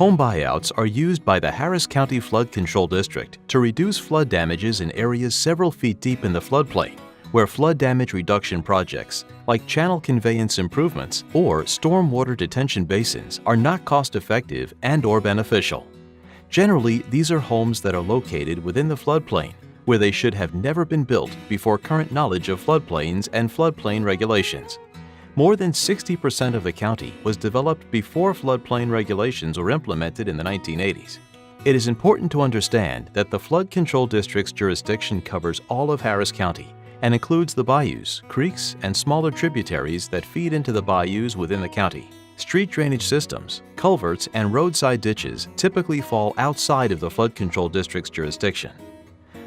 Home buyouts are used by the Harris County Flood Control District to reduce flood damages in areas several feet deep in the floodplain, where flood damage reduction projects like channel conveyance improvements or stormwater detention basins are not cost-effective and/or beneficial. Generally, these are homes that are located within the floodplain, where they should have never been built before current knowledge of floodplains and floodplain regulations. More than 60% of the county was developed before floodplain regulations were implemented in the 1980s. It is important to understand that the Flood Control District's jurisdiction covers all of Harris County and includes the bayous, creeks, and smaller tributaries that feed into the bayous within the county. Street drainage systems, culverts, and roadside ditches typically fall outside of the Flood Control District's jurisdiction.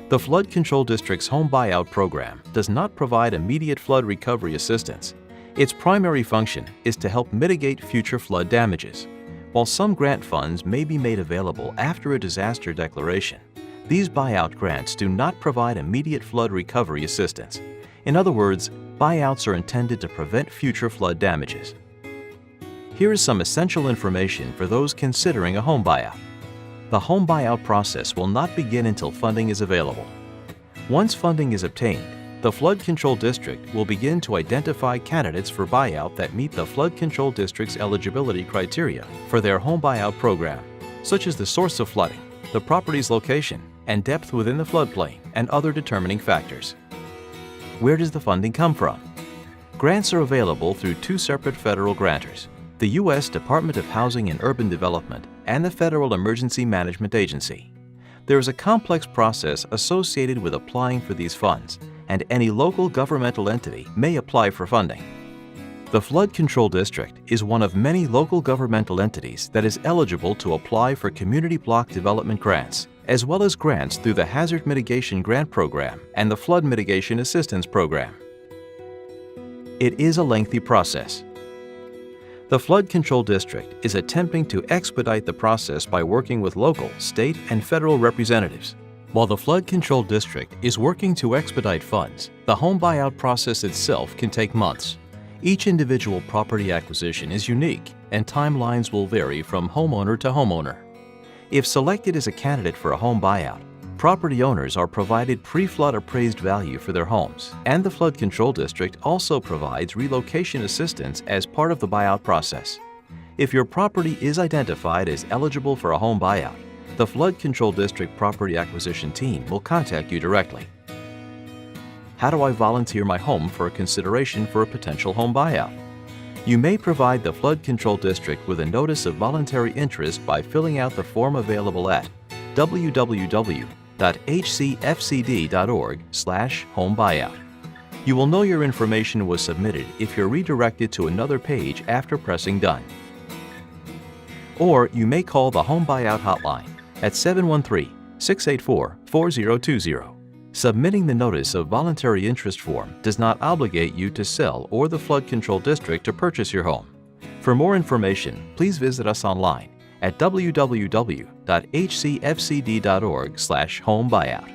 The Flood Control District's Home Buyout Program does not provide immediate flood recovery assistance. Its primary function is to help mitigate future flood damages. While some grant funds may be made available after a disaster declaration, these buyout grants do not provide immediate flood recovery assistance. In other words, buyouts are intended to prevent future flood damages. Here is some essential information for those considering a home buyout. The home buyout process will not begin until funding is available. Once funding is obtained, the Flood Control District will begin to identify candidates for buyout that meet the Flood Control District's eligibility criteria for their home buyout program, such as the source of flooding, the property's location, and depth within the floodplain, and other determining factors. Where does the funding come from? Grants are available through two separate federal grantors, the U.S. Department of Housing and Urban Development and the Federal Emergency Management Agency. There is a complex process associated with applying for these funds, and any local governmental entity may apply for funding. The Flood Control District is one of many local governmental entities that is eligible to apply for community block development grants, as well as grants through the Hazard Mitigation Grant Program and the Flood Mitigation Assistance Program. It is a lengthy process. The Flood Control District is attempting to expedite the process by working with local, state, and federal representatives. While the Flood Control District is working to expedite funds, the home buyout process itself can take months. Each individual property acquisition is unique, and timelines will vary from homeowner to homeowner. If selected as a candidate for a home buyout, property owners are provided pre-flood appraised value for their homes, and the Flood Control District also provides relocation assistance as part of the buyout process. If your property is identified as eligible for a home buyout, the Flood Control District Property Acquisition Team will contact you directly. How do I volunteer my home for a consideration for a potential home buyout? You may provide the Flood Control District with a Notice of Voluntary Interest by filling out the form available at www.hcfcd.org/homebuyout. You will know your information was submitted if you're redirected to another page after pressing Done. Or you may call the Home Buyout Hotline at 713-684-4020. Submitting the Notice of Voluntary Interest form does not obligate you to sell or the Flood Control District to purchase your home. For more information, please visit us online at www.hcfcd.org/homebuyout.